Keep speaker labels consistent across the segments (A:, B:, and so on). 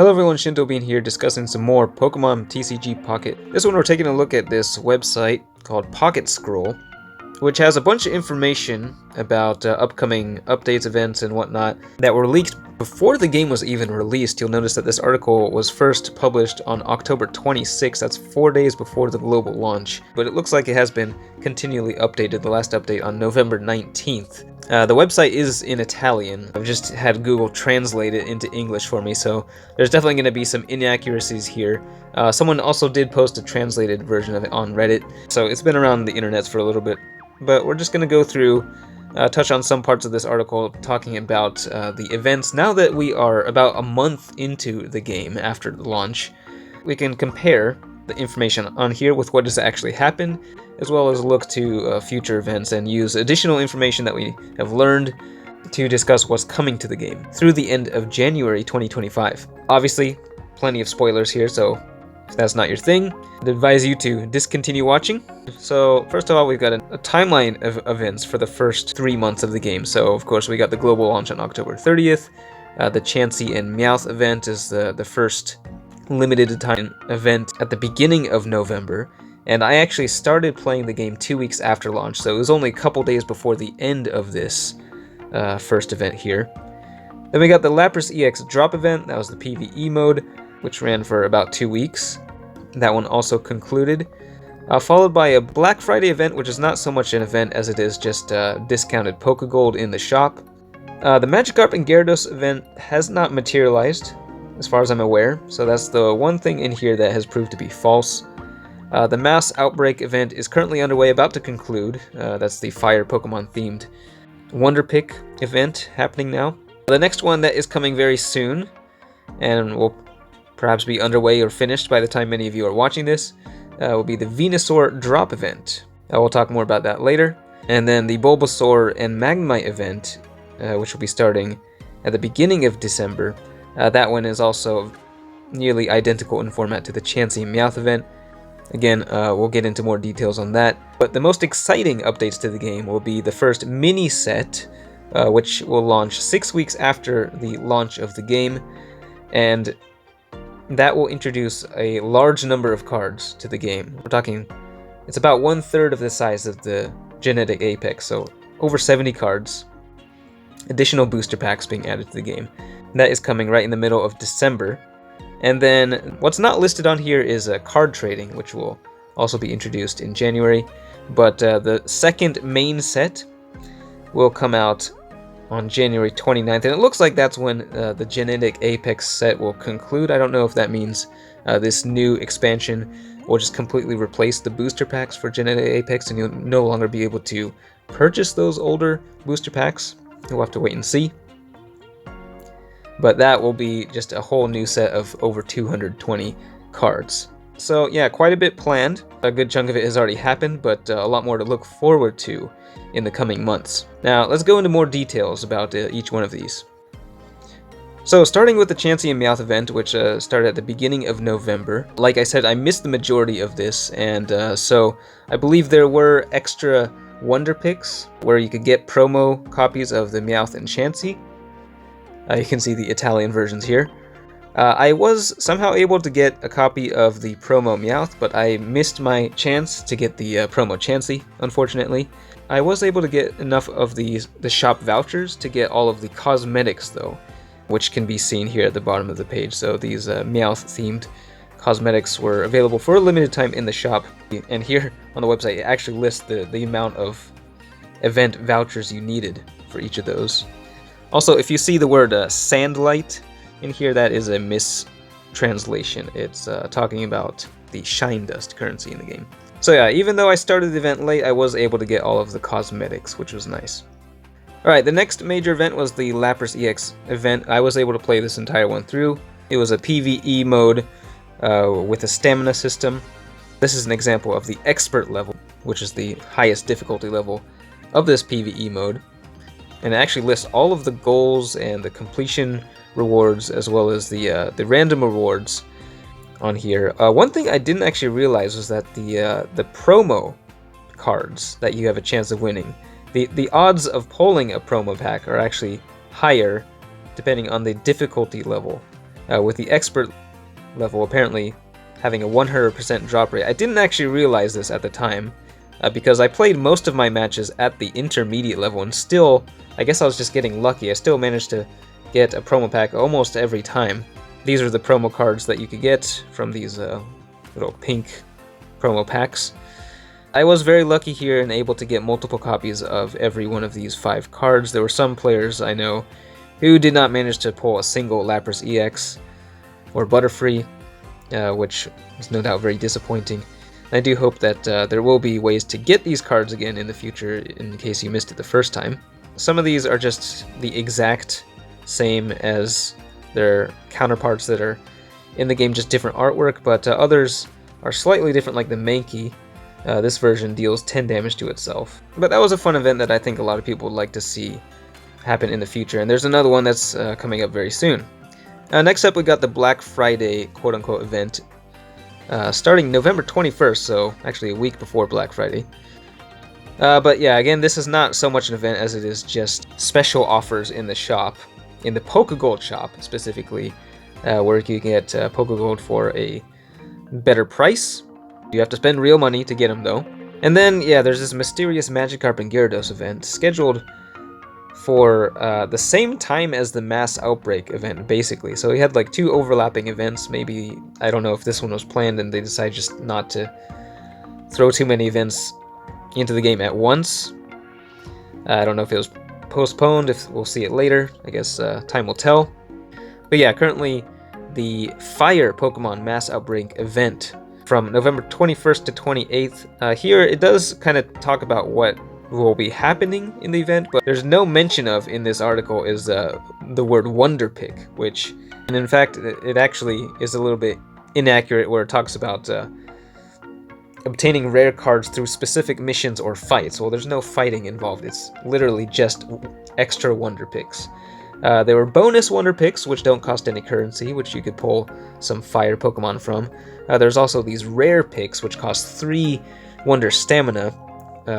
A: Hello everyone, Shinto Bean here, discussing some more Pokemon TCG Pocket. This one we're taking a look at this website called Pocket Scroll, which has a bunch of information about upcoming updates, events, and whatnot that were leaked before the game was even released. You'll notice that this article was first published on October 26th, that's 4 days before the global launch, but it looks like it has been continually updated, the last update on November 19th. The website is in Italian. I've just had Google translate it into English for me, so there's definitely going to be some inaccuracies here. Someone also did post a translated version of it on Reddit, so it's been around the internet for a little bit. But we're just going to go through, touch on some parts of this article talking about the events. Now that we are about a month into the game after the launch, we can compare the information on here with what has actually happened, as well as look to future events and use additional information that we have learned to discuss what's coming to the game through the end of January 2025. Obviously, plenty of spoilers here, so if that's not your thing, I'd advise you to discontinue watching. So first of all, we've got a timeline of events for the first 3 months of the game. So of course we got the global launch on October 30th. The Chansey and Meowth event is the first limited time event at the beginning of November. And I actually started playing the game 2 weeks after launch, so it was only a couple days before the end of this first event here. Then we got the Lapras EX drop event, that was the PvE mode, which ran for about 2 weeks. That one also concluded. Followed by a Black Friday event, which is not so much an event as it is just discounted Pokegold in the shop. The Magikarp and Gyarados event has not materialized, as far as I'm aware, so that's the one thing in here that has proved to be false. The Mass Outbreak event is currently underway, about to conclude. That's the Fire Pokemon themed Wonder Pick event happening now. The next one that is coming very soon, and will perhaps be underway or finished by the time many of you are watching this, will be the Venusaur drop event. We'll talk more about that later. And then the Bulbasaur and Magnemite event, which will be starting at the beginning of December. That one is also nearly identical in format to the Chansey and Meowth event. Again, we'll get into more details on that. But the most exciting updates to the game will be the first mini set, which will launch 6 weeks after the launch of the game. And that will introduce a large number of cards to the game. We're talking, it's about 1/3 of the size of the Genetic Apex, so over 70 cards. Additional booster packs being added to the game. That is coming right in the middle of December. And then what's not listed on here is card trading, which will also be introduced in January. But the second main set will come out on January 29th, and it looks like that's when the Genetic Apex set will conclude. I don't know if that means this new expansion will just completely replace the booster packs for Genetic Apex, and you'll no longer be able to purchase those older booster packs. We'll have to wait and see. But that will be just a whole new set of over 220 cards. So yeah, quite a bit planned. A good chunk of it has already happened, but a lot more to look forward to in the coming months. Now, let's go into more details about each one of these. So, starting with the Chansey and Meowth event, which started at the beginning of November. Like I said, I missed the majority of this, and so I believe there were extra Wonder Picks, where you could get promo copies of the Meowth and Chansey. You can see the Italian versions here. I was somehow able to get a copy of the promo Meowth, but I missed my chance to get the promo Chansey, unfortunately. I was able to get enough of the shop vouchers to get all of the cosmetics, though, which can be seen here at the bottom of the page. So these Meowth-themed cosmetics were available for a limited time in the shop. And here on the website, it actually lists the amount of event vouchers you needed for each of those. Also, if you see the word Sandlight in here, that is a mistranslation. It's talking about the Shine Dust currency in the game. So yeah, even though I started the event late, I was able to get all of the cosmetics, which was nice. Alright, the next major event was the Lapras EX event. I was able to play this entire one through. It was a PvE mode with a stamina system. This is an example of the expert level, which is the highest difficulty level of this PvE mode. And it actually lists all of the goals and the completion rewards, as well as the random rewards on here. One thing I didn't actually realize was that the promo cards that you have a chance of winning, the odds of pulling a promo pack are actually higher depending on the difficulty level with the expert level apparently having a 100% drop rate. I didn't actually realize this at the time, because I played most of my matches at the intermediate level, and still, I guess I was just getting lucky. I still managed to get a promo pack almost every time. These are the promo cards that you could get from these little pink promo packs. I was very lucky here and able to get multiple copies of every one of these 5 cards. There were some players I know who did not manage to pull a single Lapras EX or Butterfree, which is no doubt very disappointing. I do hope that there will be ways to get these cards again in the future in case you missed it the first time. Some of these are just the exact same as their counterparts that are in the game, just different artwork, but others are slightly different, like the Mankey. This version deals 10 damage to itself. But that was a fun event that I think a lot of people would like to see happen in the future, and there's another one that's coming up very soon. Next up, we got the Black Friday quote-unquote event starting November 21st, so actually a week before Black Friday. But yeah, again, this is not so much an event as it is just special offers in the shop, in the Pokegold shop specifically, where you can get Pokegold for a better price. You have to spend real money to get them though. And then, yeah, there's this mysterious Magikarp and Gyarados event scheduled for the same time as the Mass Outbreak event, basically. So we had like 2 overlapping events. Maybe, I don't know if this one was planned and they decided just not to throw too many events into the game at once. I don't know if it was postponed, if we'll see it later. I guess time will tell. But yeah, currently the Fire Pokemon Mass Outbreak event from November 21st to 28th. Here it does kind of talk about what will be happening in the event, but there's no mention of in this article is the word Wonder Pick, which, and in fact, it actually is a little bit inaccurate where it talks about obtaining rare cards through specific missions or fights. Well, there's no fighting involved. It's literally just extra Wonder Picks. There were bonus Wonder Picks, which don't cost any currency, which you could pull some Fire Pokemon from. There's also these Rare Picks, which cost 3 Wonder Stamina,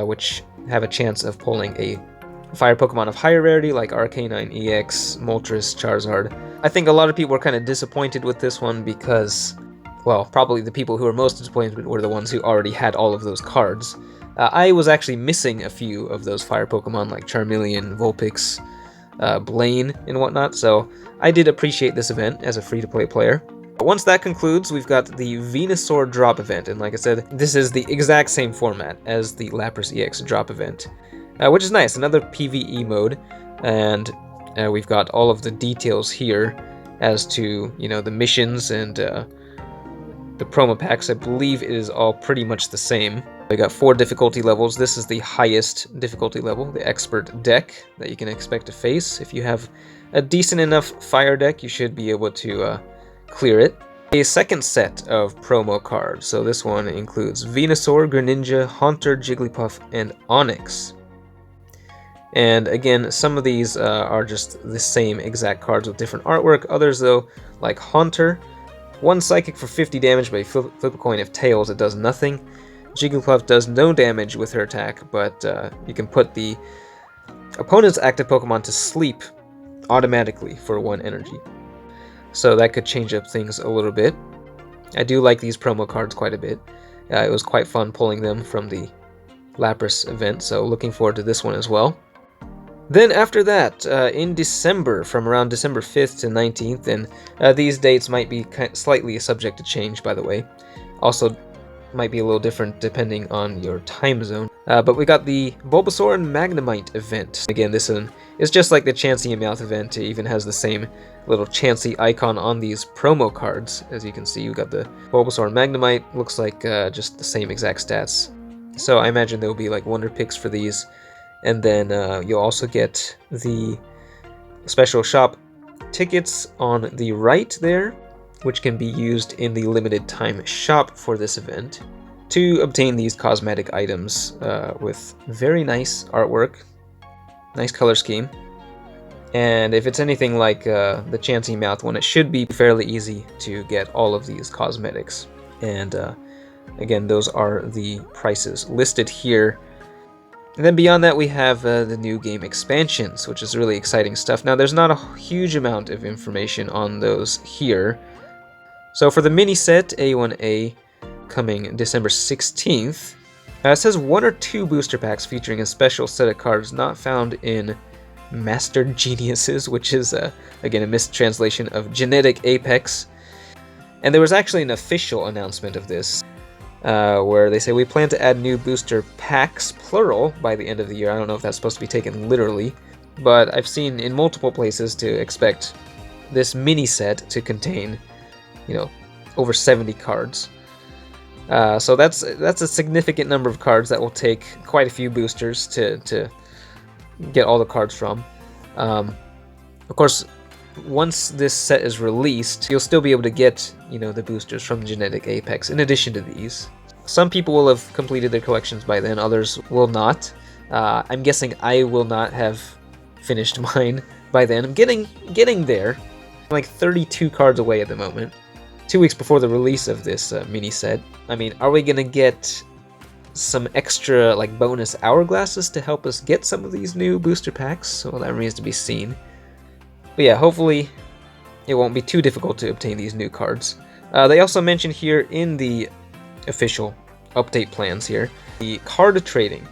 A: which have a chance of pulling a Fire Pokemon of higher rarity, like Arcanine EX, Moltres, Charizard. I think a lot of people were kind of disappointed with this one because, well, probably the people who were most disappointed were the ones who already had all of those cards. I was actually missing a few of those Fire Pokemon, like Charmeleon, Vulpix, Blaine, and whatnot, so I did appreciate this event as a free-to-play player. But once that concludes, we've got the Venusaur drop event, and like I said, this is the exact same format as the Lapras EX drop event, which is nice, another PvE mode, and we've got all of the details here as to, you know, the missions and the promo packs. I believe it is all pretty much the same. We got 4 difficulty levels. This is the highest difficulty level, the expert deck that you can expect to face. If you have a decent enough fire deck, you should be able to clear it. A second set of promo cards. So this one includes Venusaur, Greninja, Haunter, Jigglypuff, and Onix. And again, some of these are just the same exact cards with different artwork. Others, though, like Haunter, 1 Psychic for 50 damage, but if you flip a coin of tails, it does nothing. Jigglypuff does no damage with her attack, but you can put the opponent's active Pokemon to sleep automatically for 1 energy. So that could change up things a little bit. I do like these promo cards quite a bit. It was quite fun pulling them from the Lapras event, so looking forward to this one as well. Then after that, in December, from around December 5th to 19th, and these dates might be slightly subject to change, by the way. Also, might be a little different depending on your time zone. But we got the Bulbasaur and Magnemite event. Again, this one is just like the Chansey and Meowth event. It even has the same little Chansey icon on these promo cards. As you can see, we got the Bulbasaur and Magnemite. Looks like just the same exact stats. So I imagine there will be like Wonder Picks for these. And then you'll also get the special shop tickets on the right there, which can be used in the limited time shop for this event to obtain these cosmetic items with very nice artwork, nice color scheme. And if it's anything like the Chansey Meowth one, it should be fairly easy to get all of these cosmetics. And again, those are the prices listed here. And then beyond that, we have the new game expansions, which is really exciting stuff. Now, there's not a huge amount of information on those here. So for the mini set, A1A, coming December 16th, it says 1 or 2 booster packs featuring a special set of cards not found in Master Geniuses, which is, again, a mistranslation of Genetic Apex. And there was actually an official announcement of this, where they say, we plan to add new booster packs, plural, by the end of the year. I don't know if that's supposed to be taken literally, but I've seen in multiple places to expect this mini set to contain, you know, over 70 cards. So that's a significant number of cards that will take quite a few boosters to get all the cards from. Of course, once this set is released, you'll still be able to get, you know, the boosters from Genetic Apex in addition to these. Some people will have completed their collections by then, others will not. I'm guessing I will not have finished mine by then. I'm getting there. I'm like 32 cards away at the moment. 2 weeks before the release of this mini set. I mean, are we gonna get some extra like bonus hourglasses to help us get some of these new booster packs? Well, that remains to be seen. But yeah, hopefully it won't be too difficult to obtain these new cards. They also mentioned here in the official update plans here, the card trading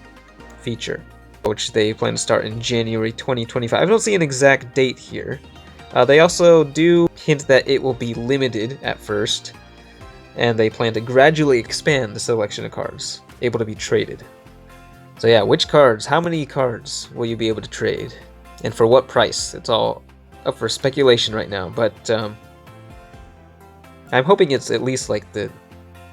A: feature, which they plan to start in January 2025. I don't see an exact date here. They also do hint that it will be limited at first, and they plan to gradually expand the selection of cards able to be traded. So yeah, which cards, how many cards will you be able to trade, and for what price? It's all up for speculation right now, but I'm hoping it's at least like the,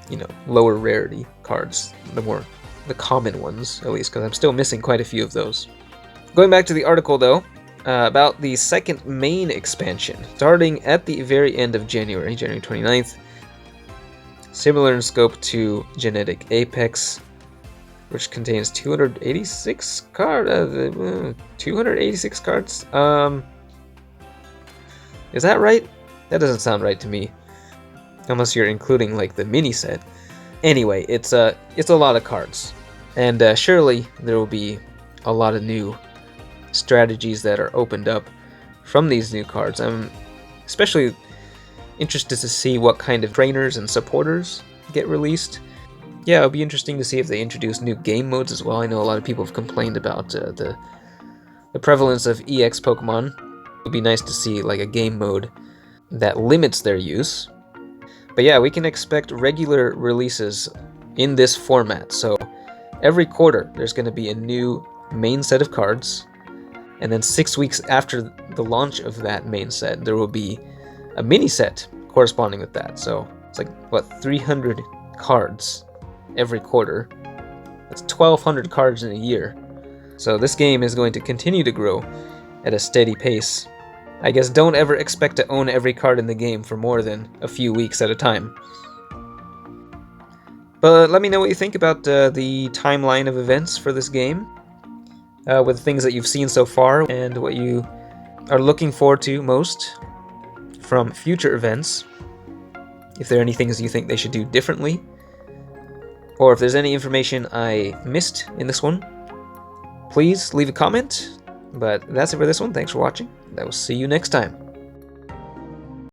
A: you know, lower rarity cards, the common ones at least, because I'm still missing quite a few of those. Going back to the article though, about the second main expansion, starting at the very end of January 29th, similar in scope to Genetic Apex, which contains 286 cards. 286 cards. Is that right? That doesn't sound right to me, unless you're including like the mini set. Anyway, it's a lot of cards, and surely there will be a lot of new strategies that are opened up from these new cards. I'm especially interested to see what kind of trainers and supporters get released. Yeah, it'll be interesting to see if they introduce new game modes as well. I know a lot of people have complained about the prevalence of EX Pokemon. It would be nice to see like a game mode that limits their use. But yeah, we can expect regular releases in this format. So every quarter there's going to be a new main set of cards, and then 6 weeks after the launch of that main set, there will be a mini set corresponding with that. So it's like, what, 300 cards every quarter. That's 1,200 cards in a year. So this game is going to continue to grow at a steady pace. I guess don't ever expect to own every card in the game for more than a few weeks at a time. But let me know what you think about the timeline of events for this game, with the things that you've seen so far, and what you are looking forward to most from future events. If there are any things you think they should do differently, or if there's any information I missed in this one, please leave a comment. But that's it for this one. Thanks for watching, and I will see you next time.